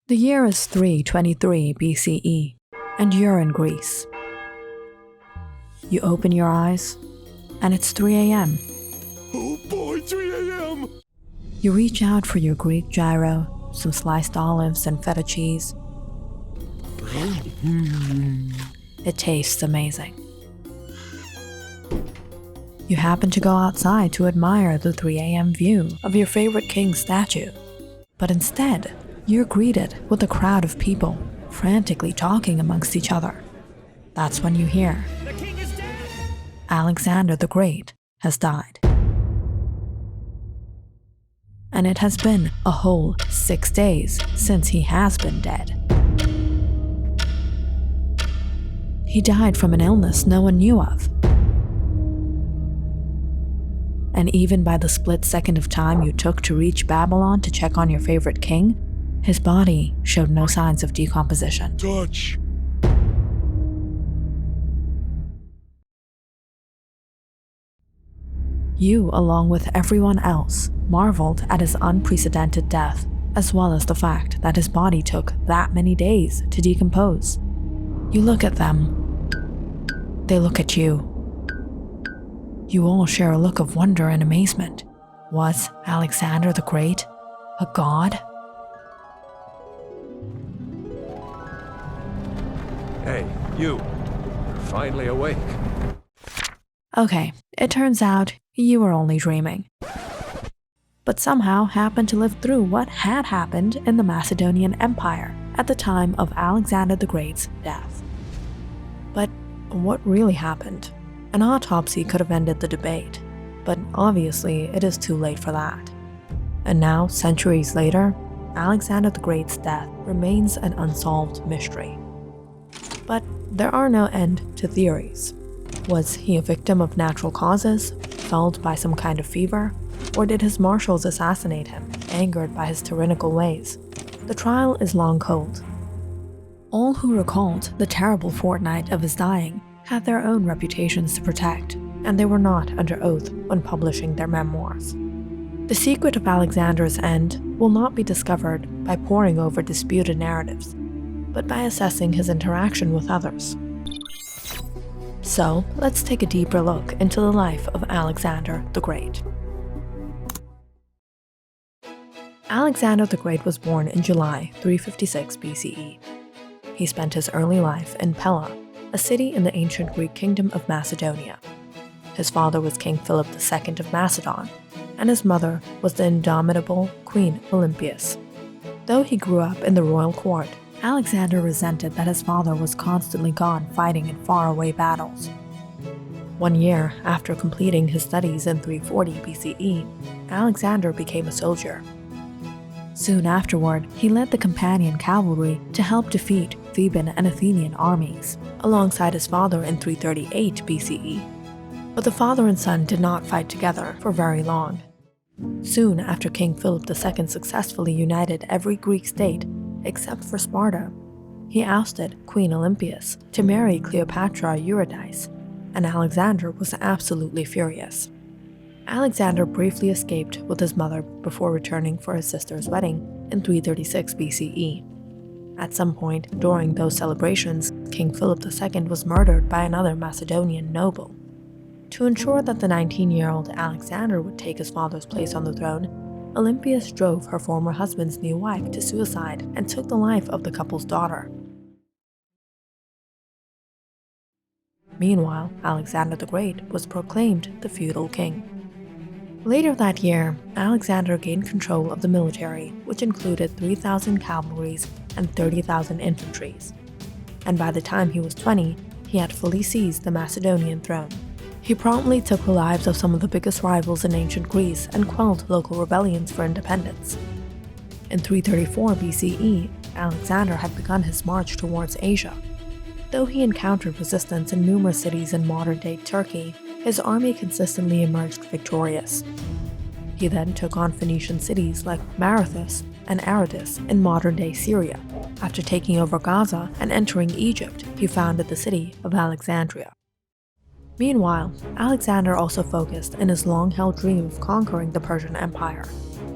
The year is 323 BCE, and you're in Greece. You open your eyes, and it's 3 a.m. Oh boy, 3 a.m. You reach out for your Greek gyro, some sliced olives and feta cheese. It tastes amazing. You happen to go outside to admire the 3 a.m. view of your favorite king's statue. But instead, you're greeted with a crowd of people frantically talking amongst each other. That's when you hear, The king is dead! Alexander the Great has died. And it has been a whole 6 days since he has been dead. He died from an illness no one knew of. And even by the split second of time you took to reach Babylon to check on your favorite king, his body showed no signs of decomposition. Dutch! You, along with everyone else, marveled at his unprecedented death, as well as the fact that his body took that many days to decompose. You look at them. They look at you. You all share a look of wonder and amazement. Was Alexander the Great a god? Hey, you. You're finally awake. Okay, it turns out you were only dreaming. But somehow happened to live through what had happened in the Macedonian Empire at the time of Alexander the Great's death. But what really happened? An autopsy could have ended the debate, but obviously it is too late for that. And now, centuries later, Alexander the Great's death remains an unsolved mystery. But there are no end to theories. Was he a victim of natural causes, felled by some kind of fever, or did his marshals assassinate him, angered by his tyrannical ways? The trial is long cold. All who recalled the terrible fortnight of his dying had their own reputations to protect, and they were not under oath when publishing their memoirs. The secret of Alexander's end will not be discovered by poring over disputed narratives, but by assessing his interaction with others. So, let's take a deeper look into the life of Alexander the Great. Alexander the Great was born in July 356 BCE. He spent his early life in Pella, a city in the ancient Greek kingdom of Macedonia. His father was King Philip II of Macedon, and his mother was the indomitable Queen Olympias. Though he grew up in the royal court, Alexander resented that his father was constantly gone fighting in faraway battles. 1 year after completing his studies in 340 BCE, Alexander became a soldier. Soon afterward, he led the Campanian cavalry to help defeat Theban and Athenian armies, alongside his father in 338 BCE. But the father and son did not fight together for very long. Soon after King Philip II successfully united every Greek state except for Sparta, he ousted Queen Olympias to marry Cleopatra Eurydice, and Alexander was absolutely furious. Alexander briefly escaped with his mother before returning for his sister's wedding in 336 BCE. At some point during those celebrations, King Philip II was murdered by another Macedonian noble. To ensure that the 19-year-old Alexander would take his father's place on the throne, Olympias drove her former husband's new wife to suicide and took the life of the couple's daughter. Meanwhile, Alexander the Great was proclaimed the feudal king. Later that year, Alexander gained control of the military, which included 3,000 cavalries and 30,000 infantries. And by the time he was 20, he had fully seized the Macedonian throne. He promptly took the lives of some of the biggest rivals in ancient Greece and quelled local rebellions for independence. In 334 BCE, Alexander had begun his march towards Asia. Though he encountered resistance in numerous cities in modern-day Turkey, his army consistently emerged victorious. He then took on Phoenician cities like Marathus and Aradus in modern-day Syria. After taking over Gaza and entering Egypt, he founded the city of Alexandria. Meanwhile, Alexander also focused in his long-held dream of conquering the Persian Empire,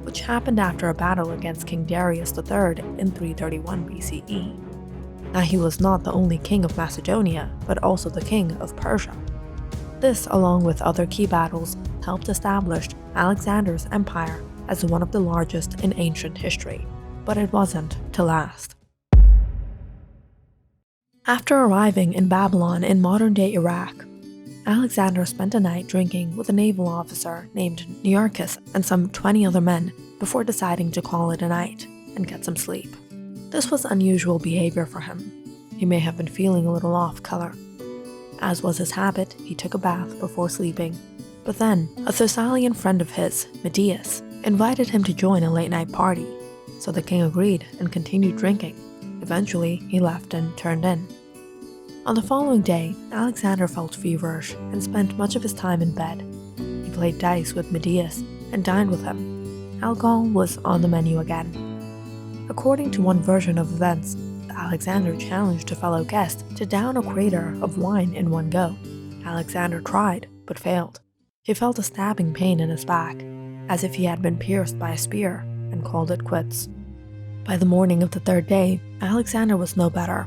which which happened after a battle against King Darius III in 331 BCE. Now he was not the only king of Macedonia, but also the king of Persia. This, along with other key battles, helped establish Alexander's empire as one of the largest in ancient history, but it wasn't to last. After arriving in Babylon in modern-day Iraq, Alexander spent a night drinking with a naval officer named Nearchus and some 20 other men before deciding to call it a night and get some sleep. This was unusual behavior for him. He may have been feeling a little off color. As was his habit, he took a bath before sleeping, but then a Thessalian friend of his, Medius, invited him to join a late-night party, so the king agreed and continued drinking. Eventually, he left and turned in. On the following day, Alexander felt feverish and spent much of his time in bed. He played dice with Medius and dined with him. Alcohol was on the menu again. According to one version of events, Alexander challenged a fellow guest to down a crater of wine in one go. Alexander tried, but failed. He felt a stabbing pain in his back, as if he had been pierced by a spear, and called it quits. By the morning of the third day, Alexander was no better.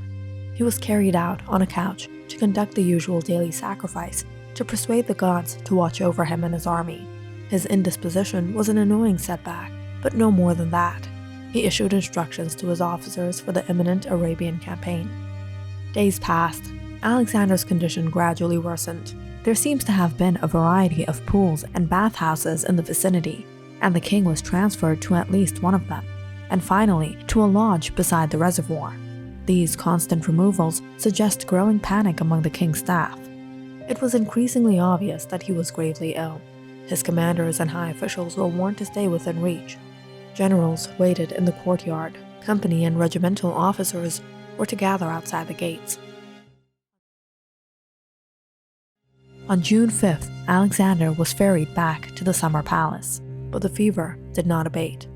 He was carried out on a couch to conduct the usual daily sacrifice to persuade the gods to watch over him and his army. His indisposition was an annoying setback, but no more than that. He issued instructions to his officers for the imminent Arabian campaign. Days passed. Alexander's condition gradually worsened. There seems to have been a variety of pools and bathhouses in the vicinity, and the king was transferred to at least one of them, and finally to a lodge beside the reservoir. These constant removals suggest growing panic among the king's staff. It was increasingly obvious that he was gravely ill. His commanders and high officials were warned to stay within reach. Generals waited in the courtyard. Company and regimental officers were to gather outside the gates. On June 5th, Alexander was ferried back to the summer palace, but the fever did not abate.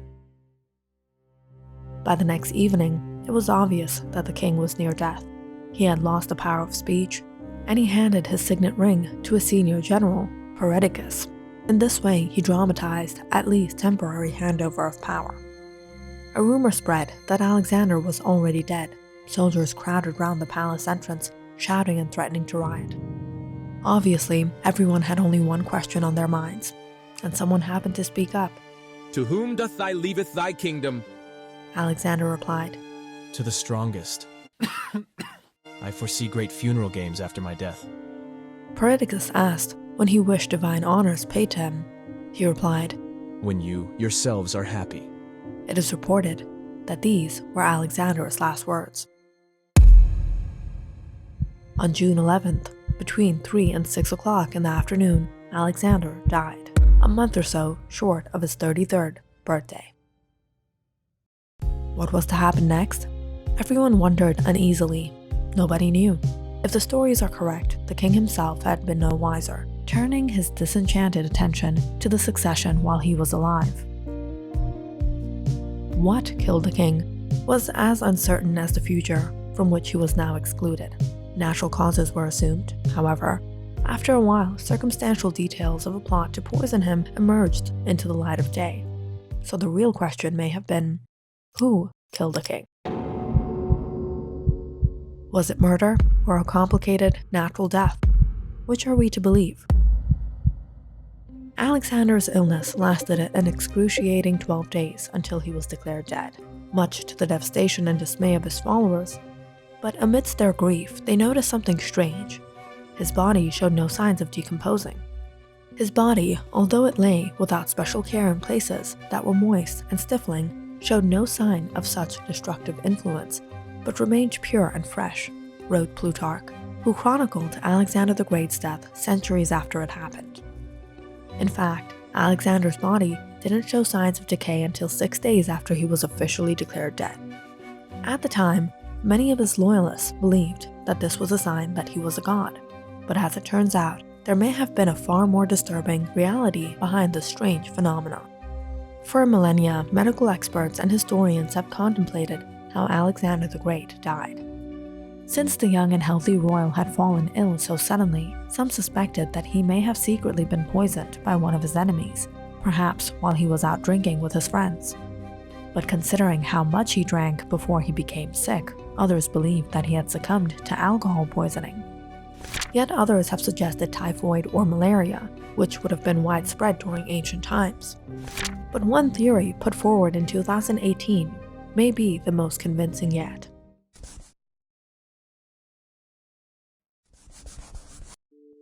By the next evening, it was obvious that the king was near death. He had lost the power of speech, and he handed his signet ring to a senior general, Perdiccas. In this way, he dramatized at least temporary handover of power. A rumor spread that Alexander was already dead. Soldiers crowded round the palace entrance, shouting and threatening to riot. Obviously, everyone had only one question on their minds, and someone happened to speak up. To whom doth thy leaveth thy kingdom? Alexander replied, To the strongest. I foresee great funeral games after my death. Perdiccas asked when he wished divine honors paid to him. He replied, When you yourselves are happy. It is reported that these were Alexander's last words. On June 11th, between 3 and 6 o'clock in the afternoon, Alexander died, a month or so short of his 33rd birthday. What was to happen next? Everyone wondered uneasily. Nobody knew. If the stories are correct, the king himself had been no wiser, turning his disenchanted attention to the succession while he was alive. What killed the king was as uncertain as the future from which he was now excluded. Natural causes were assumed, however. After a while, circumstantial details of a plot to poison him emerged into the light of day. So the real question may have been, who killed the king? Was it murder or a complicated natural death? Which are we to believe? Alexander's illness lasted an excruciating 12 days until he was declared dead, much to the devastation and dismay of his followers. But amidst their grief, they noticed something strange. His body showed no signs of decomposing. His body, although it lay without special care in places that were moist and stifling, showed no sign of such destructive influence, but remained pure and fresh, wrote Plutarch, who chronicled Alexander the Great's death centuries after it happened. In fact, Alexander's body didn't show signs of decay until 6 days after he was officially declared dead. At the time, many of his loyalists believed that this was a sign that he was a god, but as it turns out, there may have been a far more disturbing reality behind this strange phenomenon. For millennia, medical experts and historians have contemplated how Alexander the Great died. Since the young and healthy royal had fallen ill so suddenly, some suspected that he may have secretly been poisoned by one of his enemies, perhaps while he was out drinking with his friends. But considering how much he drank before he became sick, others believe that he had succumbed to alcohol poisoning. Yet others have suggested typhoid or malaria, which would have been widespread during ancient times. But one theory put forward in 2018 may be the most convincing yet.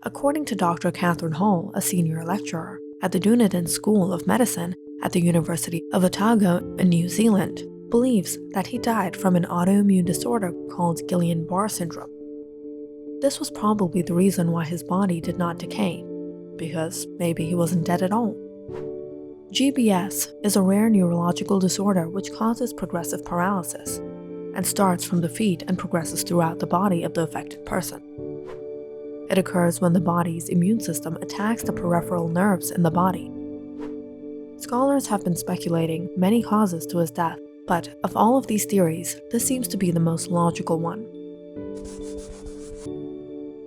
According to Dr. Catherine Hall, a senior lecturer at the Dunedin School of Medicine at the University of Otago in New Zealand, believes that he died from an autoimmune disorder called Guillain-Barré syndrome. This was probably the reason why his body did not decay, because maybe he wasn't dead at all. GBS is a rare neurological disorder which causes progressive paralysis, and starts from the feet and progresses throughout the body of the affected person. It occurs when the body's immune system attacks the peripheral nerves in the body. Scholars have been speculating many causes to his death, but of all of these theories, this seems to be the most logical one.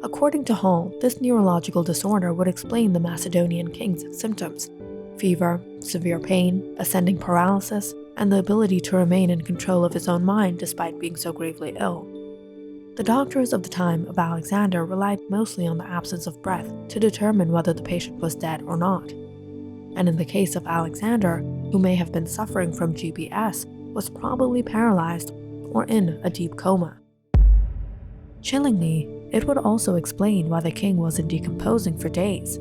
According to Hall, this neurological disorder would explain the Macedonian king's symptoms: fever, severe pain, ascending paralysis, and the ability to remain in control of his own mind despite being so gravely ill. The doctors of the time of Alexander relied mostly on the absence of breath to determine whether the patient was dead or not. And in the case of Alexander, who may have been suffering from GBS, was probably paralyzed or in a deep coma. Chillingly, it would also explain why the king wasn't decomposing for days,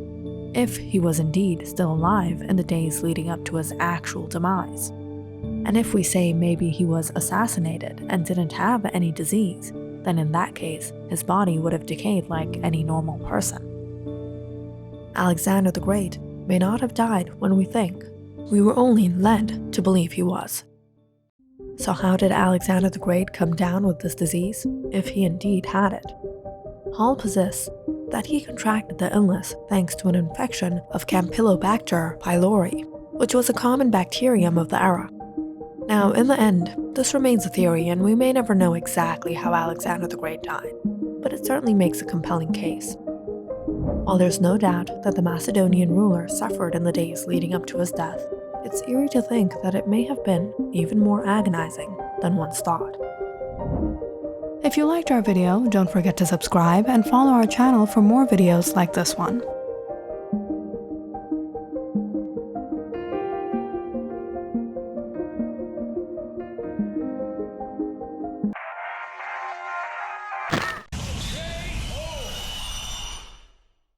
if he was indeed still alive in the days leading up to his actual demise. And if we say maybe he was assassinated and didn't have any disease, then in that case, his body would have decayed like any normal person. Alexander the Great may not have died when we think. We were only led to believe he was. So how did Alexander the Great come down with this disease, if he indeed had it? Hall posits that he contracted the illness thanks to an infection of Campylobacter pylori, which was a common bacterium of the era. Now, in the end, this remains a theory and we may never know exactly how Alexander the Great died, but it certainly makes a compelling case. While there's no doubt that the Macedonian ruler suffered in the days leading up to his death, it's eerie to think that it may have been even more agonizing than once thought. If you liked our video, don't forget to subscribe and follow our channel for more videos like this one.